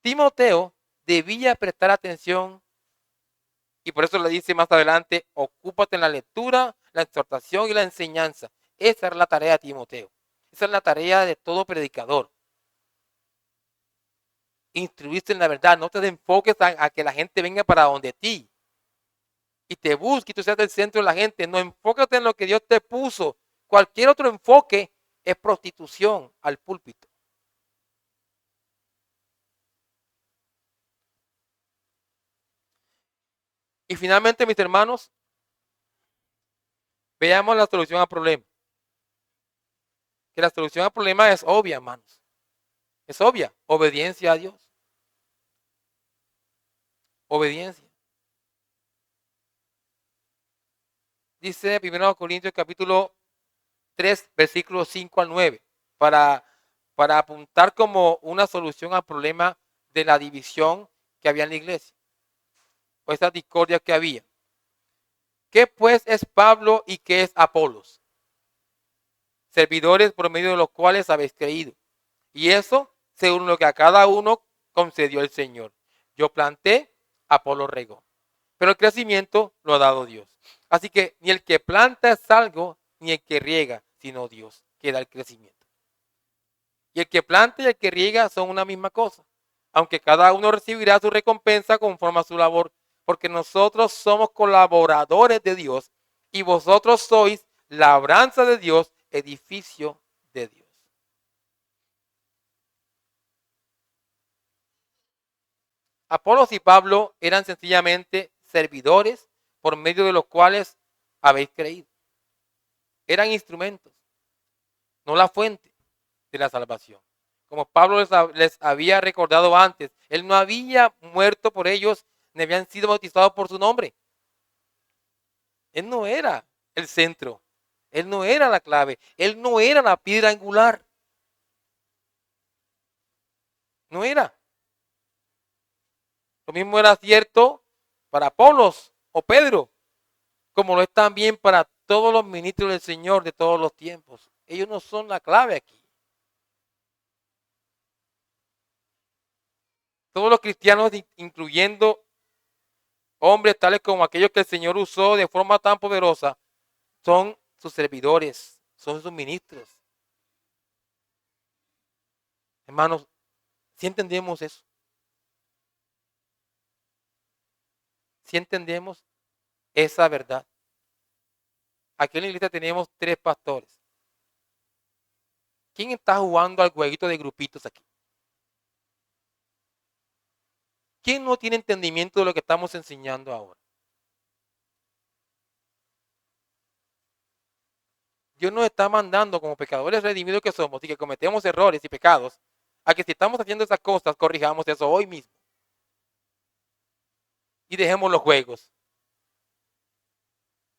Timoteo debía prestar atención y por eso le dice más adelante, ocúpate en la lectura, la exhortación y la enseñanza. Esa es la tarea de Timoteo. Esa es la tarea de todo predicador. Instruirse en la verdad, no te enfoques a que la gente venga para donde ti y te busque y tú seas el centro de la gente. No, enfócate en lo que Dios te puso. Cualquier otro enfoque es prostitución al púlpito. Y finalmente, mis hermanos, veamos la solución al problema. Que la solución al problema es obvia, hermanos. Es obvia. Obediencia a Dios. Obediencia. Dice 1 Corintios capítulo 3, versículos 5 al 9, para apuntar como una solución al problema de la división que había en la iglesia, o esa discordia que había. ¿Qué pues es Pablo y qué es Apolos? Servidores por medio de los cuales habéis creído. Y eso según lo que a cada uno concedió el Señor. Yo planté, Apolo regó. Pero el crecimiento lo ha dado Dios. Así que ni el que planta es algo, ni el que riega, sino Dios, que da el crecimiento. Y el que planta y el que riega son una misma cosa. Aunque cada uno recibirá su recompensa conforme a su labor. Porque nosotros somos colaboradores de Dios y vosotros sois labranza de Dios, edificio de Dios. Apolos y Pablo eran sencillamente servidores por medio de los cuales habéis creído. Eran instrumentos, no la fuente de la salvación. Como Pablo les había recordado antes, él no había muerto por ellos, ni habían sido bautizados por su nombre. Él no era el centro, él no era la clave, él no era la piedra angular. No era. Lo mismo era cierto para Apolos o Pedro, como lo es también para todos los ministros del Señor de todos los tiempos. Ellos no son la clave aquí. Todos los cristianos, incluyendo hombres tales como aquellos que el Señor usó de forma tan poderosa, son sus servidores, son sus ministros. Hermanos, ¿sí entendemos eso? ¿Sí entendemos esa verdad? Aquí en la iglesia tenemos 3 pastores. ¿Quién está jugando al jueguito de grupitos aquí? ¿Quién no tiene entendimiento de lo que estamos enseñando ahora? Dios nos está mandando como pecadores redimidos que somos y que cometemos errores y pecados, a que si estamos haciendo esas cosas, corrijamos eso hoy mismo. Y dejemos los juegos.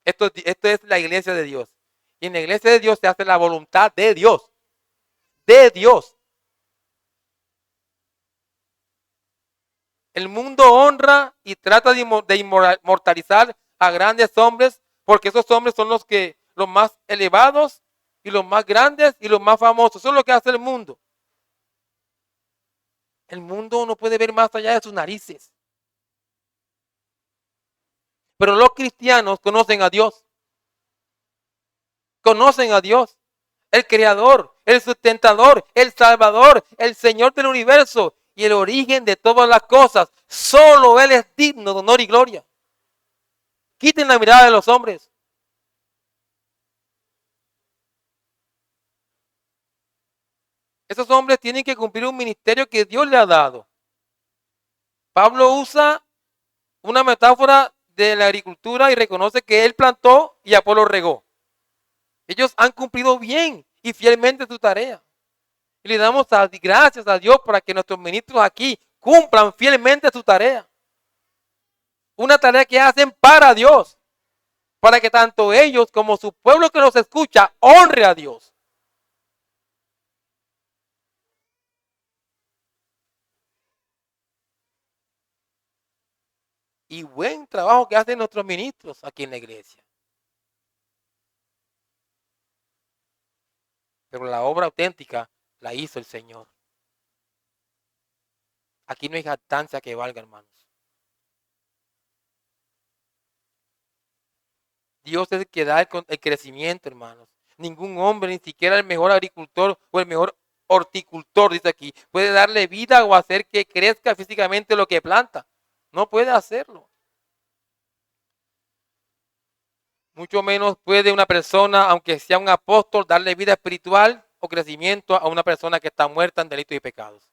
Esto es la iglesia de Dios. Y en la iglesia de Dios se hace la voluntad de Dios. De Dios. El mundo honra y trata de inmortalizar a grandes hombres, porque esos hombres son los más elevados y los más grandes y los más famosos. Eso es lo que hace el mundo. El mundo no puede ver más allá de sus narices. Pero los cristianos conocen a Dios. Conocen a Dios, el creador, el sustentador, el salvador, el Señor del universo y el origen de todas las cosas. Solo Él es digno de honor y gloria. Quiten la mirada de los hombres. Esos hombres tienen que cumplir un ministerio que Dios le ha dado. Pablo usa una metáfora de la agricultura y reconoce que él plantó y Apolo regó. Ellos han cumplido bien y fielmente su tarea. Y le damos gracias a Dios para que nuestros ministros aquí cumplan fielmente su tarea. Una tarea que hacen para Dios. Para que tanto ellos como su pueblo que los escucha honre a Dios. y buen trabajo que hacen nuestros ministros aquí en la iglesia. Pero la obra auténtica la hizo el Señor. Aquí no hay jactancia que valga, hermanos. Dios es el que da el crecimiento, hermanos. Ningún hombre, ni siquiera el mejor agricultor o el mejor horticultor, dice aquí, puede darle vida o hacer que crezca físicamente lo que planta. No puede hacerlo. Mucho menos puede una persona, aunque sea un apóstol, darle vida espiritual o crecimiento a una persona que está muerta en delitos y pecados.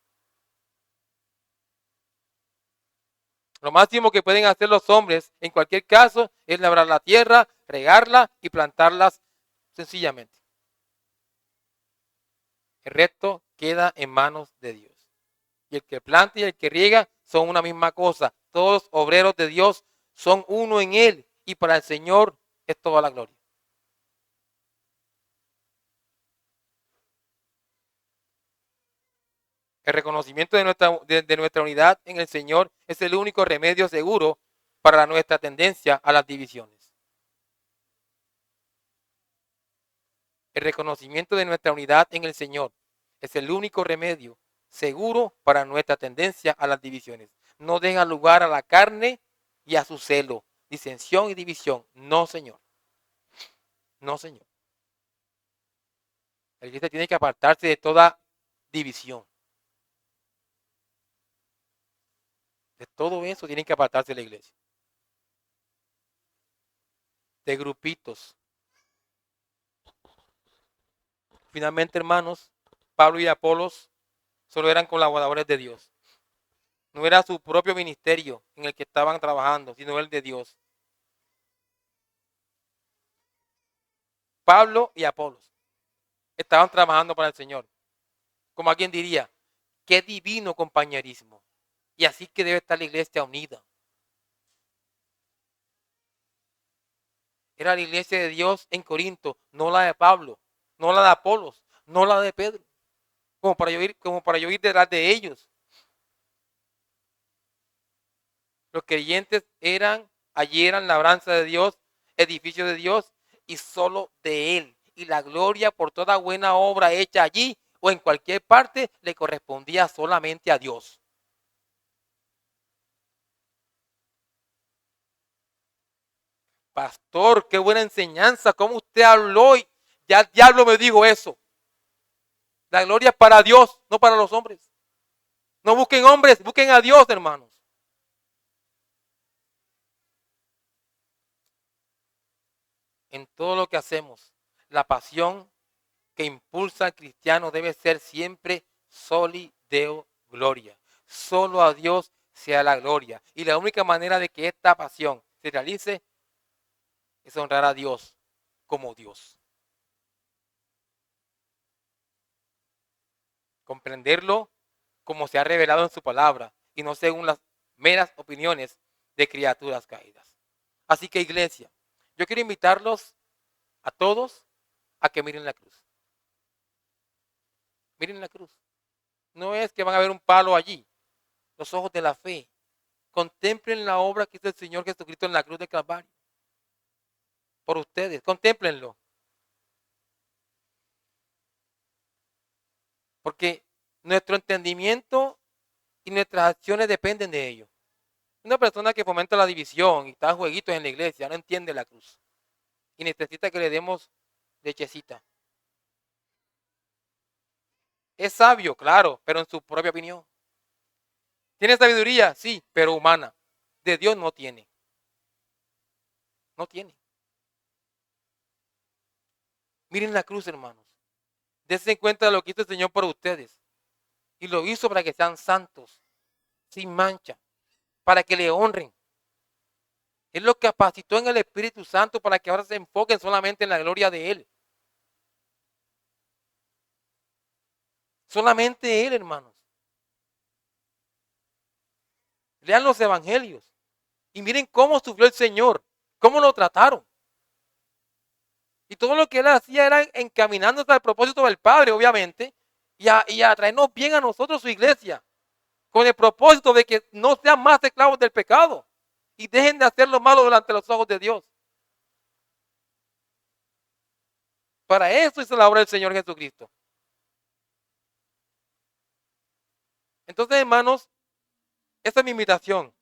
Lo máximo que pueden hacer los hombres, en cualquier caso, es labrar la tierra, regarla y plantarlas sencillamente. El resto queda en manos de Dios. Y el que planta y el que riega son una misma cosa. Todos los obreros de Dios son uno en Él. Y para el Señor es toda la gloria. El reconocimiento de nuestra unidad en el Señor es el único remedio seguro para nuestra tendencia a las divisiones. El reconocimiento de nuestra unidad en el Señor es el único remedio seguro para nuestra tendencia a las divisiones. No deja lugar a la carne y a su celo, disensión y división. No, Señor. No, Señor. La iglesia tiene que apartarse de toda división. De todo eso tiene que apartarse la iglesia. De grupitos. Finalmente, hermanos, Pablo y Apolos solo eran colaboradores de Dios. No era su propio ministerio en el que estaban trabajando, sino el de Dios. Pablo y Apolos estaban trabajando para el Señor. Como alguien diría, qué divino compañerismo. Y así que debe estar la iglesia unida. Era la iglesia de Dios en Corinto, no la de Pablo, no la de Apolos, no la de Pedro. Como para yo ir detrás de ellos. Los creyentes allí eran labranza de Dios, edificio de Dios y solo de Él. Y la gloria por toda buena obra hecha allí o en cualquier parte le correspondía solamente a Dios. Pastor, qué buena enseñanza, cómo usted habló y ya el diablo me dijo eso. La gloria es para Dios, no para los hombres. No busquen hombres, busquen a Dios, hermanos. En todo lo que hacemos, la pasión que impulsa al cristiano debe ser siempre soli deo gloria. Solo a Dios sea la gloria. Y la única manera de que esta pasión se realice es honrar a Dios como Dios. Comprenderlo como se ha revelado en su palabra y no según las meras opiniones de criaturas caídas. Así que, iglesia, yo quiero invitarlos a todos a que miren la cruz. Miren la cruz. No es que van a ver un palo allí. Los ojos de la fe. Contemplen la obra que hizo el Señor Jesucristo en la cruz de Calvario. Por ustedes. Contémplenlo. Porque nuestro entendimiento y nuestras acciones dependen de ello. Una persona que fomenta la división y está a jueguitos en la iglesia no entiende la cruz. Y necesita que le demos lechecita. Es sabio, claro, pero en su propia opinión. ¿Tiene sabiduría? Sí, pero humana. De Dios no tiene. No tiene. Miren la cruz, hermanos. Dense cuenta de lo que hizo el Señor por ustedes. Y lo hizo para que sean santos, sin mancha, para que le honren. Es lo que capacitó en el Espíritu Santo para que ahora se enfoquen solamente en la gloria de Él. Solamente Él, hermanos. Lean los evangelios y miren cómo sufrió el Señor, cómo lo trataron. Y todo lo que Él hacía era encaminándose al propósito del Padre, obviamente, y a traernos bien a nosotros su iglesia, con el propósito de que no sean más esclavos del pecado y dejen de hacer lo malo delante de los ojos de Dios. Para eso hizo la obra del Señor Jesucristo. Entonces, hermanos, esa es mi invitación.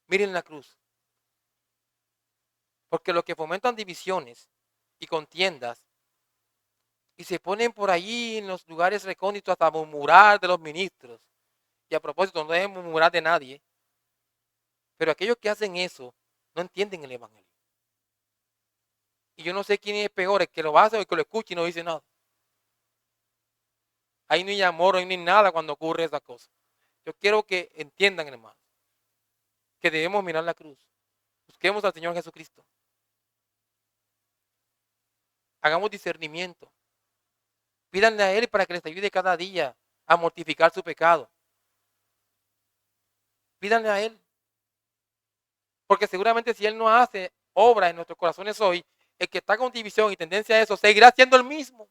Miren la cruz. Porque los que fomentan divisiones y contiendas y se ponen por allí en los lugares recónditos hasta murmurar de los ministros. Y a propósito, no deben murmurar de nadie. Pero aquellos que hacen eso no entienden el evangelio. Y yo no sé quién es peor, el que lo hace o el que lo escucha y no dice nada. Ahí no hay amor, ahí no hay nada cuando ocurre esa cosa. Yo quiero que entiendan, hermanos, que debemos mirar la cruz. Busquemos al Señor Jesucristo. Hagamos discernimiento. Pídanle a Él para que les ayude cada día a mortificar su pecado. Pídanle a Él. Porque seguramente si Él no hace obra en nuestros corazones hoy, el que está con división y tendencia a eso seguirá siendo el mismo.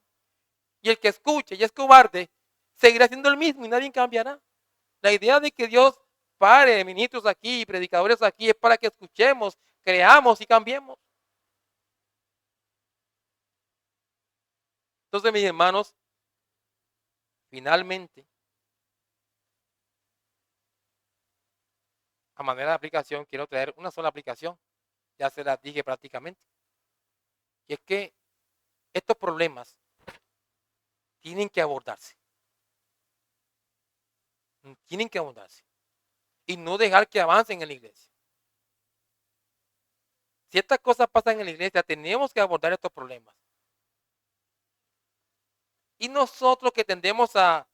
Y el que escuche y es cobarde, seguirá siendo el mismo y nadie cambiará. La idea de que Dios pare ministros aquí, predicadores aquí, es para que escuchemos, creamos y cambiemos. Entonces, mis hermanos, finalmente, a manera de aplicación, quiero traer una sola aplicación. Ya se las dije prácticamente. Y es que estos problemas tienen que abordarse. Tienen que abordarse. Y no dejar que avancen en la iglesia. Si estas cosas pasan en la iglesia, tenemos que abordar estos problemas. Y nosotros que tendemos a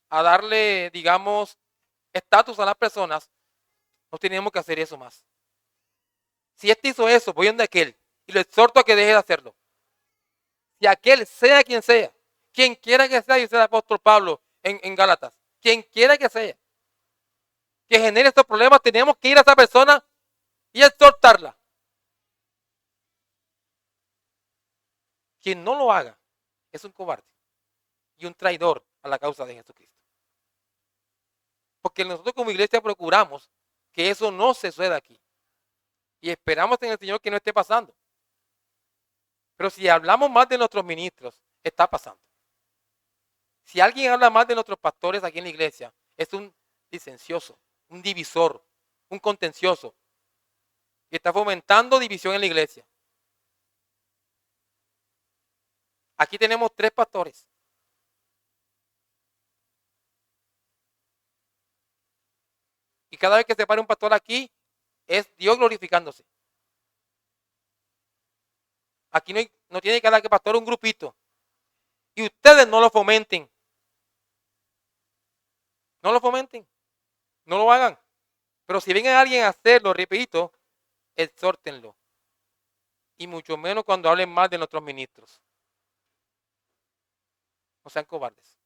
darle, digamos, estatus a las personas, no tenemos que hacer eso más. Si este hizo eso, voy donde aquel y lo exhorto a que deje de hacerlo. Si aquel, sea quien quiera que sea, dice el apóstol Pablo en Gálatas, quien quiera que sea, que genere estos problemas, tenemos que ir a esa persona y exhortarla. Quien no lo haga es un cobarde y un traidor a la causa de Jesucristo. Porque nosotros como iglesia procuramos que eso no se suceda aquí. Y esperamos en el Señor que no esté pasando. Pero si hablamos más de nuestros ministros, está pasando. Si alguien habla más de nuestros pastores aquí en la iglesia, es un licencioso, un divisor, un contencioso. Y está fomentando división en la iglesia. Aquí tenemos 3 pastores. Y cada vez que se para un pastor aquí, es Dios glorificándose. Aquí no tiene cada que pastor un grupito. Y ustedes no lo fomenten. No lo fomenten. No lo hagan. Pero si viene alguien a hacerlo, repito, exhórtenlo. Y mucho menos cuando hablen mal de nuestros ministros. No sean cobardes.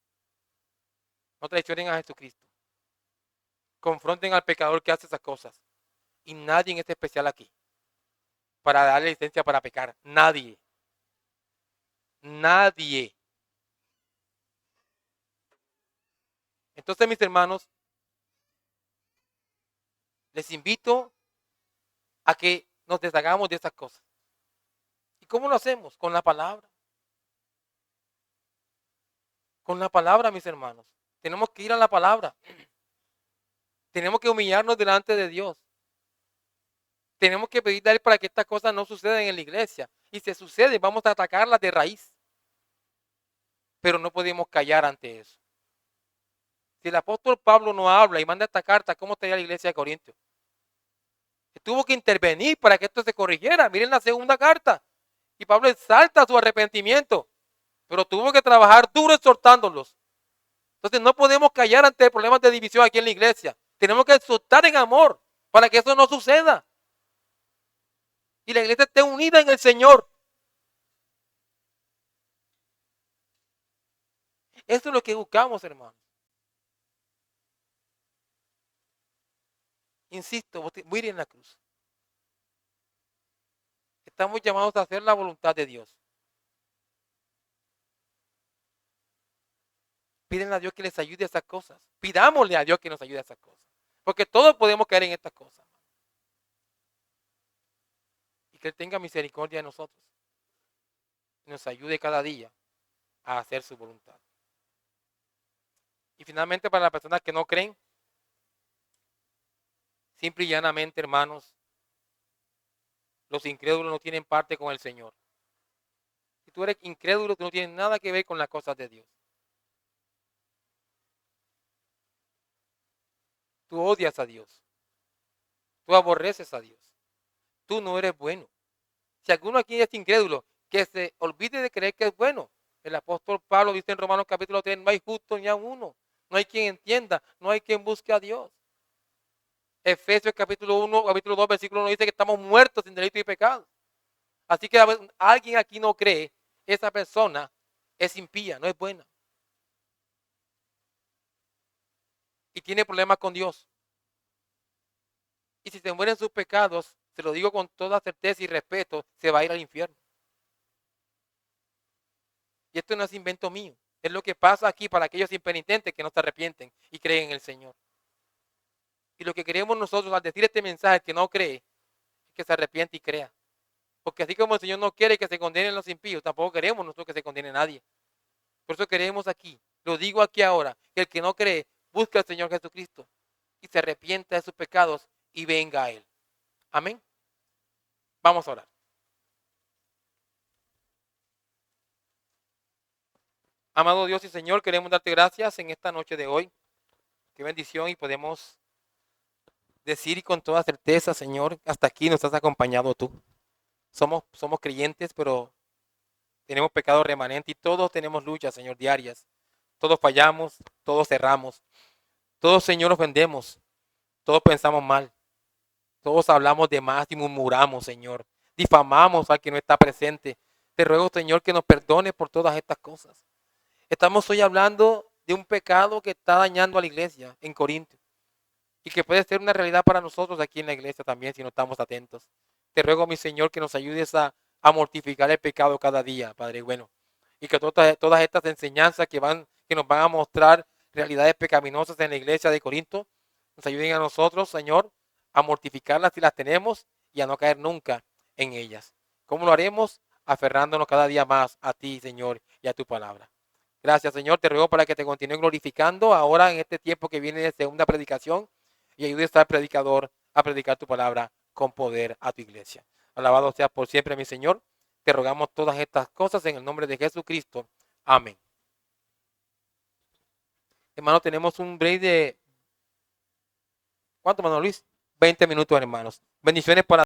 No traicionen a Jesucristo. Confronten al pecador que hace esas cosas. Y nadie es especial aquí para darle licencia para pecar. Nadie. Nadie. Entonces, mis hermanos, les invito a que nos deshagamos de esas cosas. ¿Y cómo lo hacemos? Con la palabra. Con la palabra, mis hermanos. Tenemos que ir a la palabra. Tenemos que humillarnos delante de Dios. Tenemos que pedirle a Él para que estas cosas no sucedan en la iglesia. Y si sucede, vamos a atacarlas de raíz. Pero no podemos callar ante eso. Si el apóstol Pablo no habla y manda esta carta, ¿cómo estaría la iglesia de Corintios? Tuvo que intervenir para que esto se corrigiera. Miren la segunda carta. Y Pablo exalta su arrepentimiento. Pero tuvo que trabajar duro exhortándolos. Entonces no podemos callar ante problemas de división aquí en la iglesia. Tenemos que exhortar en amor para que eso no suceda. Y la iglesia esté unida en el Señor. Eso es lo que buscamos, hermanos. Insisto, morir en la cruz. Estamos llamados a hacer la voluntad de Dios. Pídenle a Dios que les ayude a esas cosas. Pidámosle a Dios que nos ayude a esas cosas. Porque todos podemos caer en estas cosas. Y que Él tenga misericordia de nosotros. Y nos ayude cada día a hacer su voluntad. Y finalmente, para las personas que no creen, simple y llanamente, hermanos, los incrédulos no tienen parte con el Señor. Si tú eres incrédulo, tú no tienes nada que ver con las cosas de Dios. Tú odias a Dios. Tú aborreces a Dios. Tú no eres bueno. Si alguno aquí es incrédulo, que se olvide de creer que es bueno. El apóstol Pablo dice en Romanos capítulo 3, no hay justo ni a uno. No hay quien entienda, no hay quien busque a Dios. Efesios capítulo 1, capítulo 2, versículo 1 dice que estamos muertos sin delito y pecado. Así que alguien aquí no cree, esa persona es impía, no es buena. Y tiene problemas con Dios. Y si se mueren sus pecados, se lo digo con toda certeza y respeto, se va a ir al infierno. Y esto no es invento mío. Es lo que pasa aquí para aquellos impenitentes que no se arrepienten y creen en el Señor. Y lo que queremos nosotros al decir este mensaje que no cree, es que se arrepiente y crea. Porque así como el Señor no quiere que se condenen los impíos, tampoco queremos nosotros que se condene nadie. Por eso queremos aquí, lo digo aquí ahora, que el que no cree, busque al Señor Jesucristo y se arrepienta de sus pecados y venga a Él. Amén. Vamos a orar. Amado Dios y Señor, queremos darte gracias en esta noche de hoy. Qué bendición y podemos decir con toda certeza, Señor, hasta aquí nos has acompañado tú. Somos creyentes, pero tenemos pecado remanente y todos tenemos luchas, Señor, diarias. Todos fallamos, todos cerramos. Todos, Señor, ofendemos. Todos pensamos mal. Todos hablamos de más y murmuramos, Señor. Difamamos al que no está presente. Te ruego, Señor, que nos perdone por todas estas cosas. Estamos hoy hablando de un pecado que está dañando a la iglesia en Corinto y que puede ser una realidad para nosotros aquí en la iglesia también si no estamos atentos. Te ruego, mi Señor, que nos ayudes a mortificar el pecado cada día, Padre bueno. Y que todas estas enseñanzas que nos van a mostrar realidades pecaminosas en la iglesia de Corinto, nos ayuden a nosotros, Señor, a mortificarlas si las tenemos y a no caer nunca en ellas. ¿Cómo lo haremos? Aferrándonos cada día más a ti, Señor, y a tu palabra. Gracias, Señor. Te ruego para que te continúe glorificando ahora en este tiempo que viene de segunda predicación y ayudes al predicador a predicar tu palabra con poder a tu iglesia. Alabado sea por siempre, mi Señor. Te rogamos todas estas cosas en el nombre de Jesucristo. Amén. Hermano, tenemos un break de... ¿Cuánto, hermano Luis? 20 minutos, hermanos. Bendiciones para